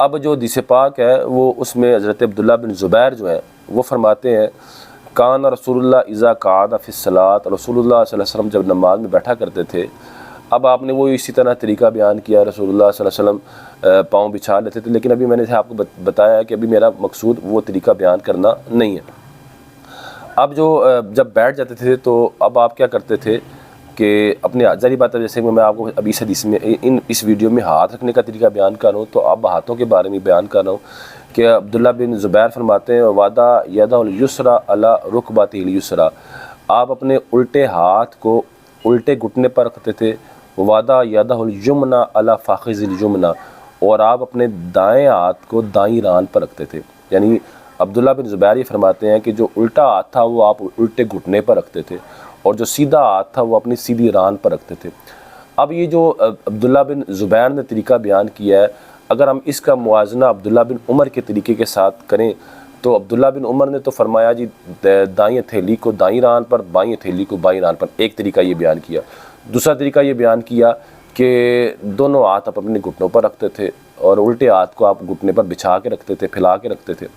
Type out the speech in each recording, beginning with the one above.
اب جو حدیث پاک ہے وہ اس میں حضرت عبداللہ بن زبیر جو ہیں وہ فرماتے ہیں کان رسول اللہ اذا قعد فی الصلاۃ، رسول اللہ صلی اللہ علیہ وسلم جب نماز میں بیٹھا کرتے تھے. اب آپ نے وہ اسی طرح طریقہ بیان کیا، رسول اللہ صلی اللہ علیہ وسلم پاؤں بچھا لیتے تھے، لیکن ابھی میں نے آپ کو بتایا ہے کہ ابھی میرا مقصود وہ طریقہ بیان کرنا نہیں ہے. اب جب بیٹھ جاتے تھے تو اب آپ کیا کرتے تھے کہ اپنے ظاہری بات ہے، جیسے میں آپ کو ابھی اس حدیث میں اس ویڈیو میں ہاتھ رکھنے کا طریقہ بیان کر رہا ہوں، تو اب ہاتھوں کے بارے میں بیان کر رہا ہوں کہ عبداللہ بن زبیر فرماتے ہیں وَوَضَعَ يَدَهُ الْيُسْرَى عَلَى رُكْبَتِهِ الْيُسْرَى، آپ اپنے الٹے ہاتھ کو الٹے گھٹنے پر رکھتے تھے. وَوَضَعَ يَدَهُ الْيُمْنَى عَلَى فَخِذِ الْيُمْنَى، اور آپ اپنے دائیں ہاتھ کو دائیں ران پر رکھتے تھے. یعنی عبداللہ بن زبیر یہ فرماتے ہیں کہ جو الٹا ہاتھ تھا وہ آپ الٹے گھٹنے پر رکھتے تھے، اور جو سیدھا ہاتھ تھا وہ اپنی سیدھی ران پر رکھتے تھے. اب یہ جو عبداللہ بن زبیر نے طریقہ بیان کیا ہے، اگر ہم اس کا موازنہ عبداللہ بن عمر کے طریقے کے ساتھ کریں تو عبداللہ بن عمر نے تو فرمایا جی دائیں ہتھیلی کو دائیں ران پر، بائیں ہتھیلی کو بائیں ران پر. ایک طریقہ یہ بیان کیا. دوسرا طریقہ یہ بیان کیا کہ دونوں ہاتھ آپ اپنے گھٹنوں پر رکھتے تھے اور الٹے ہاتھ کو آپ گھٹنے پر بچھا کے رکھتے تھے، پھیلا کے رکھتے تھے.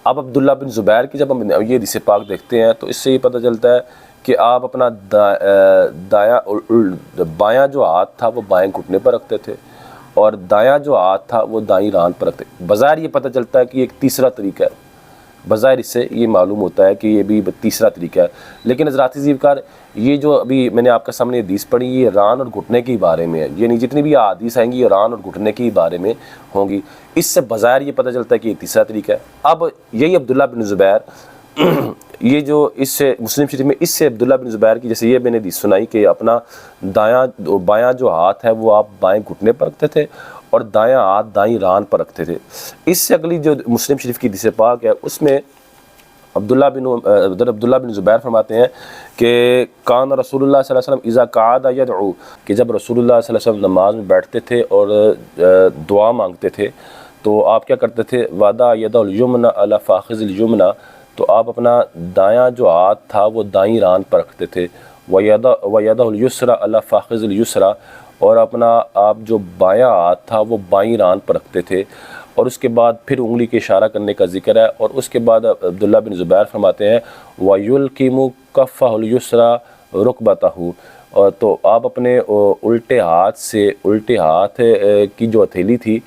اب عبداللہ بن زبیر کی جب ہم یہ حدیث پاک دیکھتے ہیں تو اس سے یہ پتہ چلتا ہے کہ آپ اپنا بایاں جو ہاتھ تھا وہ بائیں گھٹنے پر رکھتے تھے اور دایاں جو ہاتھ تھا وہ دائیں ران پر رکھتے. بظاہر یہ پتہ چلتا ہے کہ ایک تیسرا طریقہ ہے، بظاہر اس سے یہ معلوم ہوتا ہے کہ یہ بھی تیسرا طریقہ ہے. لیکن حضرات ذیکار یہ جو ابھی میں نے آپ کے سامنے حدیث پڑھی یہ ران اور گھٹنے کے بارے میں ہے، یعنی جتنی بھی حدیث آئیں گی یہ ران اور گھٹنے کے بارے میں ہوں گی. اس سے بظاہر یہ پتہ چلتا ہے کہ یہ تیسرا طریقہ ہے. اب یہی عبداللہ بن زبیر یہ جو اس سے مسلم شریف میں اس سے عبداللہ بن زبیر کی جیسے یہ میں نے حدیث سنائی کہ اپنا بایاں جو ہاتھ ہے وہ آپ بائیں گھٹنے پر رکھتے تھے اور دایاں ہاتھ دائیں ران پر رکھتے تھے. اس سے اگلی جو مسلم شریف کی حدیث پاک ہے اس میں عبداللہ بن زبیر فرماتے ہیں کہ کان رسول اللہ صلی اللہ علیہ وسلم اذا قعد یدعو، کہ جب رسول اللہ صلی اللہ علیہ وسلم نماز میں بیٹھتے تھے اور دعا مانگتے تھے تو آپ کیا کرتے تھے وَوَضَعَ يَدَهُ الْيُمْنَى عَلَى فَخِذِ الْيُمْنَى، تو آپ اپنا دایاں جو ہاتھ تھا وہ دائیں ران پر رکھتے تھے. وَيَدَهُ الْيُسْرَى عَلَى فَخِذِ الْيُسْرَى، اور اپنا آپ جو بایاں ہاتھ تھا وہ بائیں ران پر رکھتے تھے. اور اس کے بعد پھر انگلی کے اشارہ کرنے کا ذکر ہے. اور اس کے بعد عبداللہ بن زبیر فرماتے ہیں وَيُلْقِمُ كَفَّهُ الْيُسْرَى رُكْبَتَهُ، اور تو آپ اپنے الٹے ہاتھ کی جو ہتھیلی تھی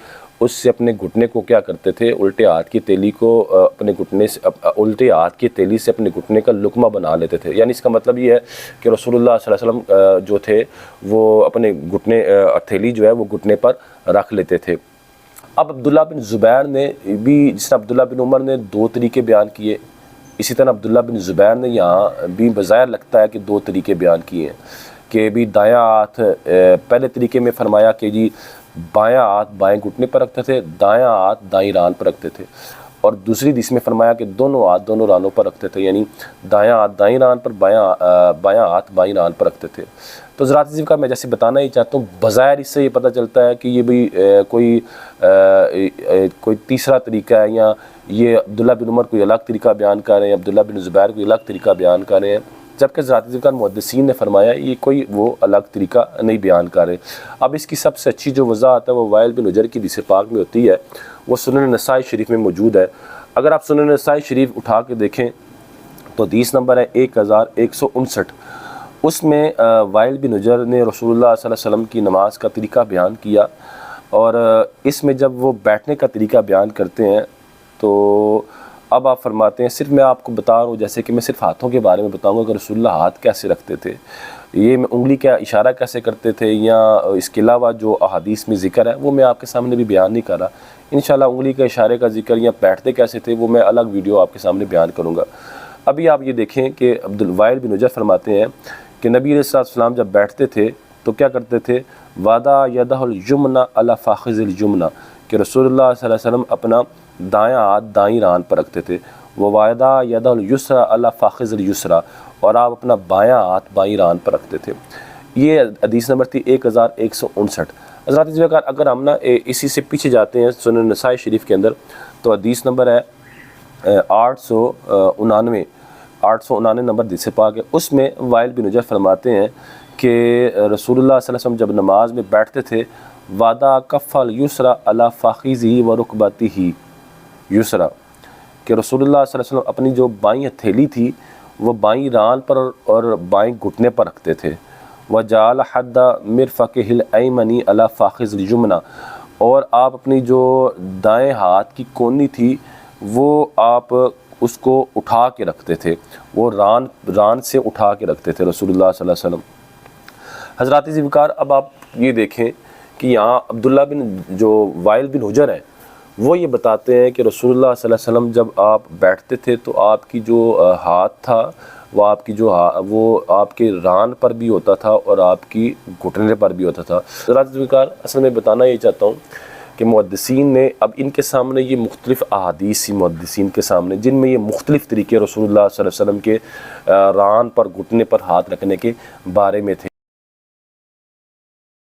اس سے اپنے گھٹنے کو کیا کرتے تھے، الٹے ہاتھ کی تیلی کو اپنے گھٹنے سے الٹے ہاتھ کی تیلی سے اپنے گھٹنے کا لقمہ بنا لیتے تھے. یعنی اس کا مطلب یہ ہے کہ رسول اللہ صلی اللہ علیہ وسلم جو تھے وہ اپنے گھٹنے ہتھیلی جو ہے وہ گھٹنے پر رکھ لیتے تھے. اب عبداللہ بن زبیر نے بھی جس طرح عبداللہ بن عمر نے دو طریقے بیان کیے، اسی طرح عبداللہ بن زبیر نے یہاں بھی بظاہر لگتا ہے کہ دو طریقے بیان کیے ہیں کہ بھی دایاں ہاتھ پہلے طریقے میں فرمایا کہ جی بایاں ہاتھ بائیں گھٹنے پر رکھتے تھے، دایاں ہاتھ دائیں ران پر رکھتے تھے. اور دوسری حدیث میں فرمایا کہ دونوں ہاتھ دونوں رانوں پر رکھتے تھے، یعنی دایاں ہاتھ دائیں ران پر، بایاں ہاتھ بائیں ران پر رکھتے تھے. تو ذرات عزیز کا میں جیسے بتانا ہی چاہتا ہوں بظاہر اس سے یہ پتہ چلتا ہے کہ یہ بھی کوئی تیسرا طریقہ ہے، یا یہ عبداللہ بن عمر کوئی الگ طریقہ بیان کر رہے ہیں، عبداللہ بن زبیر کوئی الگ طریقہ بیان کر رہے ہیں، جبکہ ذات ذکر محدثین نے فرمایا یہ کوئی وہ الگ طریقہ نہیں بیان کر رہے. اب اس کی سب سے اچھی جو وضاحت ہے وہ وائل بن حجر کی حدیث پاک میں ہوتی ہے، وہ سنن نسائی شریف میں موجود ہے. اگر آپ سنن نسائی شریف اٹھا کے دیکھیں تو حدیث نمبر ہے 1159. اس میں وائل بن حجر نے رسول اللہ صلی اللہ علیہ وسلم کی نماز کا طریقہ بیان کیا، اور اس میں جب وہ بیٹھنے کا طریقہ بیان کرتے ہیں تو اب آپ فرماتے ہیں صرف میں آپ کو بتا رہا ہوں جیسے کہ میں صرف ہاتھوں کے بارے میں بتاؤں گا کہ رسول اللہ ہاتھ کیسے رکھتے تھے، یہ میں انگلی کا اشارہ کیسے کرتے تھے، یا اس کے علاوہ جو احادیث میں ذکر ہے وہ میں آپ کے سامنے بھی بیان نہیں کر رہا. انشاءاللہ انگلی کا اشارے کا ذکر یا بیٹھتے کیسے تھے وہ میں الگ ویڈیو آپ کے سامنے بیان کروں گا. ابھی آپ یہ دیکھیں کہ وائل بن حجر فرماتے ہیں کہ نبی علیہ السلام جب بیٹھتے تھے تو کیا کرتے تھے وَوَضَعَ يَدَهُ الْيُمْنَى عَلَى فَخِذِ الْيُمْنَى، کہ رسول اللہ صلی اللہ علیہ وسلم اپنا دایاں ہاتھ دائیں ران پر رکھتے تھے. وَوَضَعَ يَدَهُ الْيُسْرَى عَلَى فَخِذِ الْيُسْرَى، اور آپ اپنا بایاں ہاتھ بائیں ران پر رکھتے تھے. یہ حدیث نمبر تھی 1159. حضرات اس وقت اگر ہم اسی سے پیچھے جاتے ہیں سنن نسائی شریف کے اندر تو حدیث نمبر ہے 899 نمبر حدیث پاک ہے. اس میں وائل بن حجر فرماتے ہیں کہ رسول اللہ صلی اللہ علیہ وسلم جب نماز میں بیٹھتے تھے وَدَا کَفَّ الْيُسْرَ عَلَى فَخِذِهِ وَرُكْبَتِهِ یسرا، کہ رسول اللہ صلی اللہ علیہ وسلم اپنی جو بائیں ہتھیلی تھی وہ بائیں ران پر اور بائیں گھٹنے پر رکھتے تھے۔ وَجَعَلَ حَدَّ مِرْفَقِهِ الْأَيْمَنِ عَلَى فَخِذِ الْيُمْنَى، اور آپ اپنی جو دائیں ہاتھ کی کونی تھی وہ آپ اس کو اٹھا کے رکھتے تھے، وہ ران سے اٹھا کے رکھتے تھے رسول اللہ صلی اللہ علیہ وسلم۔ حضرات عزیز وقار، اب آپ یہ دیکھیں کہ یہاں عبداللہ بن جو وائل بن حجر ہیں وہ یہ بتاتے ہیں کہ رسول اللہ صلی اللہ علیہ وسلم جب آپ بیٹھتے تھے تو آپ کی جو ہاتھ تھا وہ آپ کے ران پر بھی ہوتا تھا اور آپ کی گھٹنے پر بھی ہوتا تھا۔ حضرات عزیز وقار، اصل میں بتانا یہ چاہتا ہوں کہ محدثین نے اب ان کے سامنے یہ مختلف احادیث محدثین کے سامنے جن میں یہ مختلف طریقے رسول اللہ صلی اللہ علیہ وسلم کے ران پر گھٹنے پر ہاتھ رکھنے کے بارے میں تھے۔